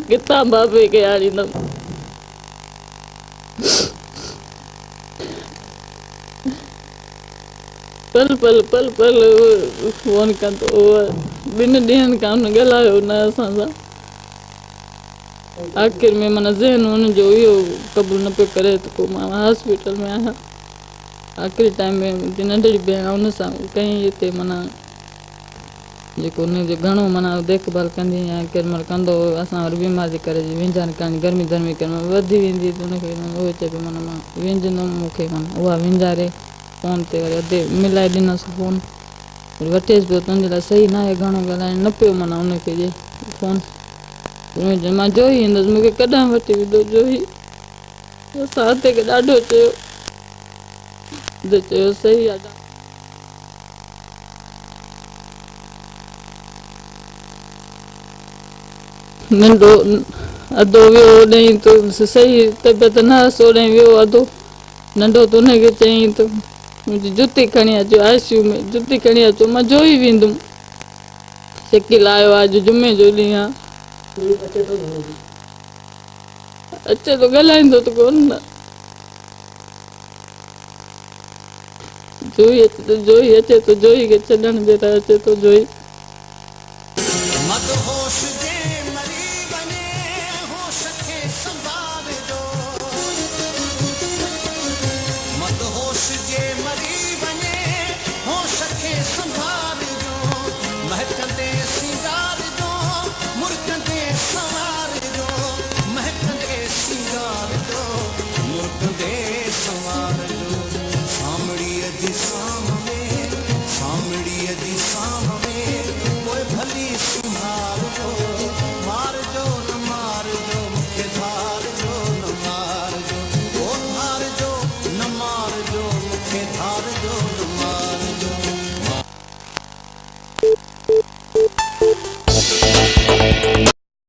किताब बाबे के आणींदमि पल पल पल पल फोन कंदो ॿिनि ॾींहंनि खां हुन ॻाल्हायो न असां सां आख़िर में माना ज़हन हुनजो इहो क़बूल न पियो करे त पोइ मां हॉस्पिटल में आहियां आख़िरी टाइम में मुंहिंजी नंढड़ी भेण हुन सां कईं हिते माना जेको हुनजो घणो माना देखभाल कंदी आहियां केॾी महिल कंदो असां वरी बीमारी करे विंझान करणी गर्मी धर्मी केॾी महिल वधी वेंदी त हुनखे उहो चए पियो माना मां विंझंदुमि मूंखे माना उहा विंझारे फोन ते वरी अधे मिलाए ॾिनसि फोन वरी वठेसि पियो तुंहिंजे लाइ सही न आहे घणो ॻाल्हाइण न पियो माना हुनखे ॾिए फोन मां जोई ईंदुसि मूंखे कॾहिं वठी वेंदो जोई असां हथे खे ॾाढो चयो सही आहे नंढो अधो वियो होॾे तो सही तबियत न हुअसि होॾे वियो अधो नंढो त हुनखे चयईं त मुंहिंजी जुती खणी अचो आईसीयू में जुती खणी अचो मां जोई वेंदुमि शकील आयो आहे अॼु जुमे जो ॾींहुं आहे अचे थो ॻाल्हाईंदो त कोन न जोई अचे थो जोई खे छॾण जे लाइ अचे थो जोई